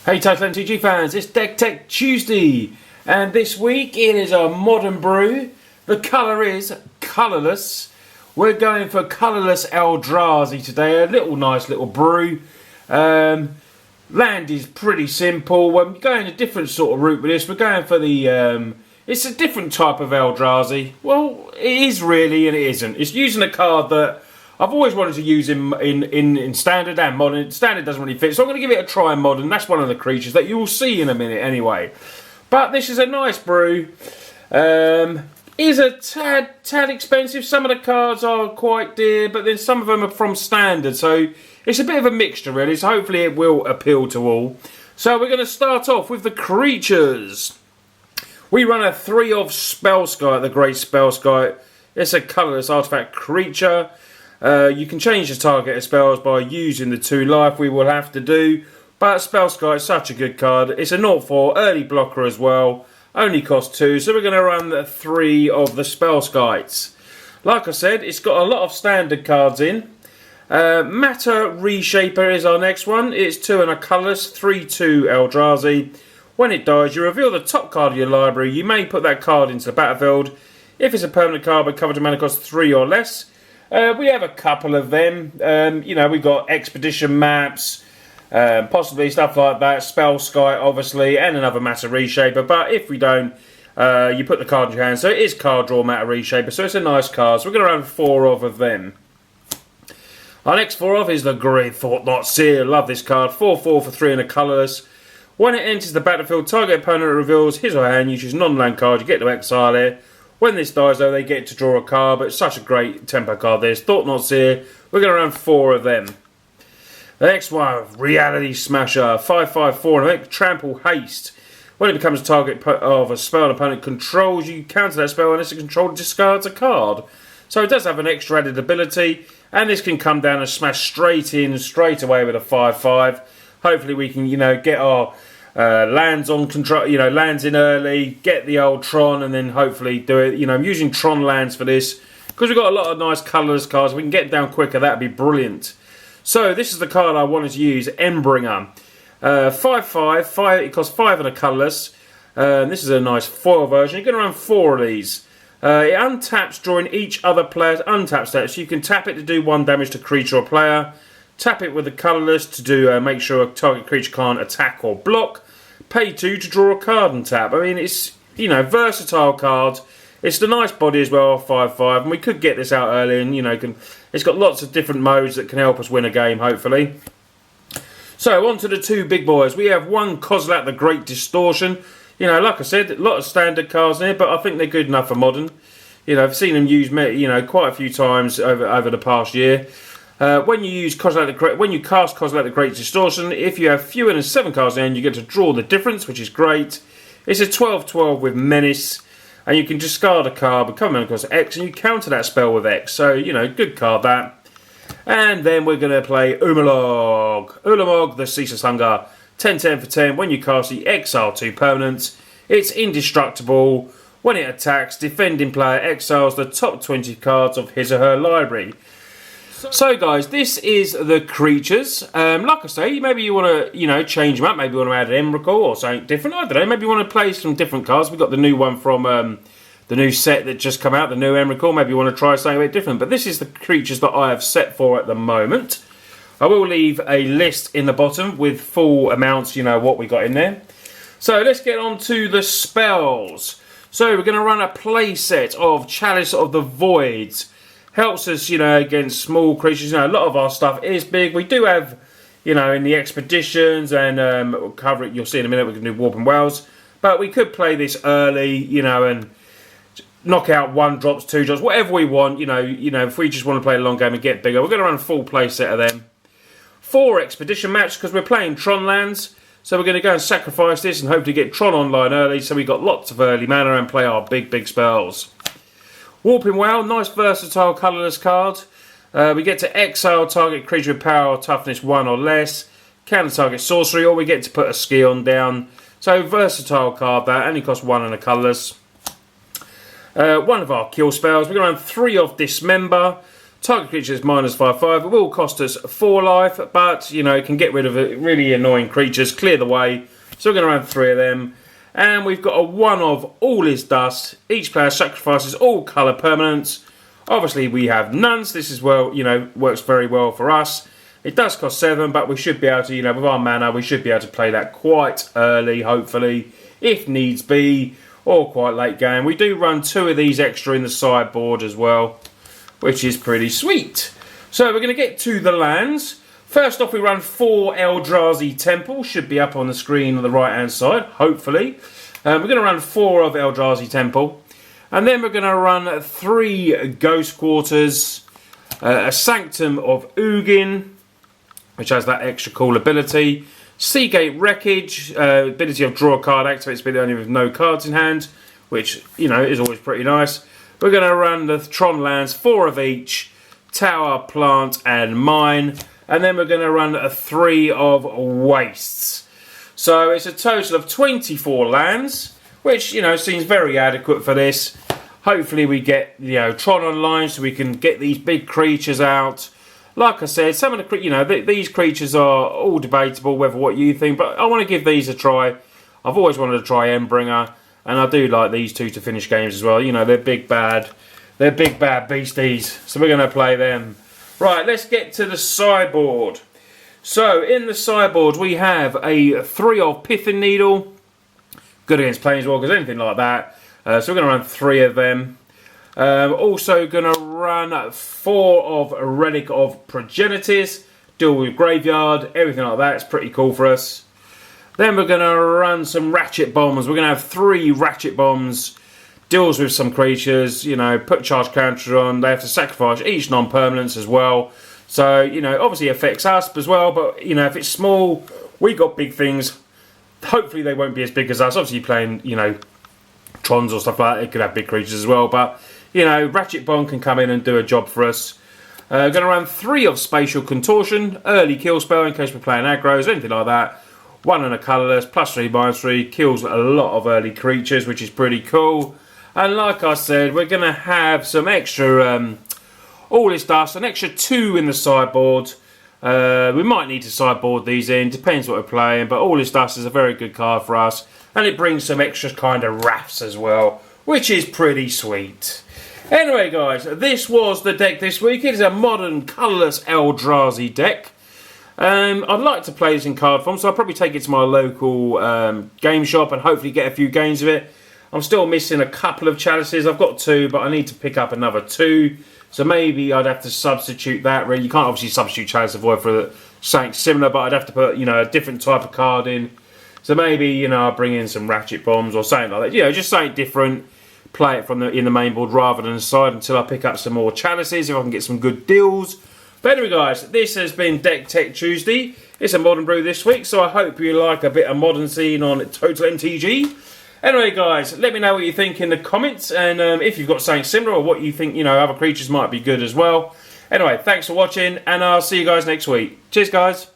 Hey Total MTG fans, it's Deck Tech Tuesday, and this week it is a modern brew. The colour is colourless. We're going for Colourless Eldrazi today, a nice little brew. Land is pretty simple. We're going a different sort of route with this. We're going for the, it's a different type of Eldrazi. Well, it is really and it isn't. It's using a card that I've always wanted to use in Standard and Modern. Standard doesn't really fit, so I'm going to give it a try in Modern. That's one of the creatures that you will see in a minute anyway. But this is a nice brew. Is a tad expensive. Some of the cards are quite dear, but then some of them are from Standard. So it's a bit of a mixture really, so hopefully it will appeal to all. So we're going to start off with the creatures. We run a 3 of Spellskite, the Great Spellskite. It's a colourless artifact creature. You can change the target of spells by using the 2 life we will have to do. But Spellskite is such a good card. It's a 0/4 early blocker as well. Only costs 2. So we're going to run the 3 of the Spellskites. Like I said, it's got a lot of standard cards in. Matter Reshaper is our next one. It's 2 and a colourless, 3/2 Eldrazi. When it dies, you reveal the top card of your library. You may put that card into the battlefield. If it's a permanent card but covered in mana cost 3 or less. We have a couple of them. We've got Expedition maps, possibly stuff like that. Spellskite, obviously, and another Matter Reshaper. But if we don't, you put the card in your hand. So it is card draw Matter Reshaper. So it's a nice card. So we're going to run 4 of them. Our next 4 of is the Great Thought-Knot Seer. Love this card. 4/4 for 3 and a colourless. When it enters the battlefield, target opponent reveals his or her hand. You choose non-land card. You get to exile it. When this dies, though, they get to draw a card, but it's such a great tempo card. There's Thought-Knot Seer. We're going to run 4 of them. The next one, Reality Smasher. 5/5/4 and Trample Haste. When it becomes a target of a spell an opponent controls, you counter that spell unless the controller discards a card. So it does have an extra added ability, and this can come down and smash straight away with a 5/5. Hopefully we can, get our lands on control, lands in early, get the old Tron, and then hopefully do it. I'm using Tron lands for this because we've got a lot of nice colourless cards. We can get down quicker. That'd be brilliant. So this is the card I wanted to use, Endbringer. 5/5. It costs 5 and a colourless. This is a nice foil version. You're going to run 4 of these. It untaps during each other player's untap step, so you can tap it to do 1 damage to creature or player. Tap it with the colourless to do make sure a target creature can't attack or block. Pay 2 to draw a card and tap. I mean, it's, versatile card. It's the nice body as well, 5/5. And we could get this out early and, it's got lots of different modes that can help us win a game, hopefully. So, on to the 2 big boys. We have 1 Kozilek the Great Distortion. Like I said, a lot of standard cards in here, but I think they're good enough for Modern. I've seen them used, quite a few times over the past year. When you cast Kozilek the Great Distortion, if you have fewer than 7 cards in hand, you get to draw the difference, which is great. It's a 12/12 with Menace, and you can discard a card, become mana cost X, and you counter that spell with X. So, good card that. And then we're going to play Ulamog. Ulamog, the Ceaseless Hunger. 10/10 for 10. When you cast it, exile 2 permanents. It's indestructible. When it attacks, defending player exiles the top 20 cards of his or her library. So guys, this is the creatures. Like I say, maybe you want to, change them up. Maybe you want to add an Emrakul or something different. I don't know. Maybe you want to play some different cards. We've got the new one from the new set that just come out, the new Emrakul. Maybe you want to try something a bit different. But this is the creatures that I have set for at the moment. I will leave a list in the bottom with full amounts, what we got in there. So let's get on to the spells. So we're going to run a play set of Chalice of the Voids. Helps us, against small creatures. A lot of our stuff is big. We do have, in the expeditions and we'll cover it. You'll see in a minute. We can do Warping Wells, but we could play this early, and knock out 1 drops, 2 drops, whatever we want. If we just want to play a long game and get bigger, we're going to run a full play set of them. 4 expedition maps because we're playing Tron lands. So we're going to go and sacrifice this and hopefully get Tron online early. So we've got lots of early mana and play our big spells. Warping Well, nice versatile colourless card. We get to exile target creature with power or toughness 1 or less. Counter target sorcery, or we get to put a Scion down. So versatile card that, only costs 1 and a colourless. One of our kill spells, we're going to run 3 of Dismember. Target creature is -5/5. It will cost us 4 life, but you know, it can get rid of really annoying creatures, clear the way. So we're going to run 3 of them. And we've got a 1 of All Is Dust. Each player sacrifices all colour permanents. Obviously we have nuns. This is, well, you know, works very well for us. It does cost 7, but we should be able to, you know, with our mana, we should be able to play that quite early, hopefully, if needs be, or quite late game. We do run 2 of these extra in the sideboard as well, which is pretty sweet. So we're going to get to the lands. First off, we run 4 Eldrazi Temple. Should be up on the screen on the right-hand side, hopefully. We're going to run 4 of Eldrazi Temple. And then we're going to run 3 Ghost Quarters, a Sanctum of Ugin, which has that extra cool ability. Seagate Wreckage, ability of draw a card, activates ability only with no cards in hand, which, you know, is always pretty nice. We're going to run the Tron lands, 4 of each, Tower, Plant, and Mine. And then we're going to run 3 of Wastes. So it's a total of 24 lands, which, you know, seems very adequate for this. Hopefully we get, you know, Tron online so we can get these big creatures out. Like I said, some of the, you know, these creatures are all debatable whether what you think, but I want to give these a try. I've always wanted to try Endbringer, and I do like these 2 to finish games as well. You know, they're big bad beasties, so we're going to play them. Right, let's get to the sideboard. So in the sideboard we have a 3 of Pithing Needle, good against Planeswalkers, anything like that. So we're going to run 3 of them. Also going to run 4 of Relic of Progenitus, deal with Graveyard, everything like that. It's pretty cool for us. Then we're going to run some Ratchet Bombs. We're going to have 3 Ratchet Bombs, deals with some creatures, you know, put charge counter on. They have to sacrifice each non-permanence as well. So, you know, obviously affects us as well, but, you know, if it's small, we got big things. Hopefully they won't be as big as us. Obviously playing, you know, Trons or stuff like that, it could have big creatures as well, but you know, Ratchet Bomb can come in and do a job for us. Going to run 3 of Spatial Contortion, early kill spell in case we're playing aggros, anything like that. 1 and a colourless, +3, -3, kills a lot of early creatures, which is pretty cool. And like I said, we're going to have some extra All This Dust, an extra 2 in the sideboard. We might need to sideboard these in, depends what we're playing, but All This Dust is a very good card for us. And it brings some extra kind of wraths as well, which is pretty sweet. Anyway guys, this was the deck this week. It is a modern colourless Eldrazi deck. I'd like to play this in card form, so I'll probably take it to my local game shop and hopefully get a few games of it. I'm still missing a couple of chalices. I've got 2, but I need to pick up another 2. So maybe I'd have to substitute that. Really, you can't obviously substitute Chalice of Void for something similar, but I'd have to put, you know, a different type of card in. So maybe, you know, I'll bring in some Ratchet Bombs or something like that. You know, just something different. Play it from in the main board rather than the side until I pick up some more chalices, if I can get some good deals. But anyway guys, this has been Deck Tech Tuesday. It's a modern brew this week, so I hope you like a bit of modern scene on Total MTG. Anyway guys, let me know what you think in the comments, and if you've got something similar or what you think, you know, other creatures might be good as well. Anyway, thanks for watching, and I'll see you guys next week. Cheers guys.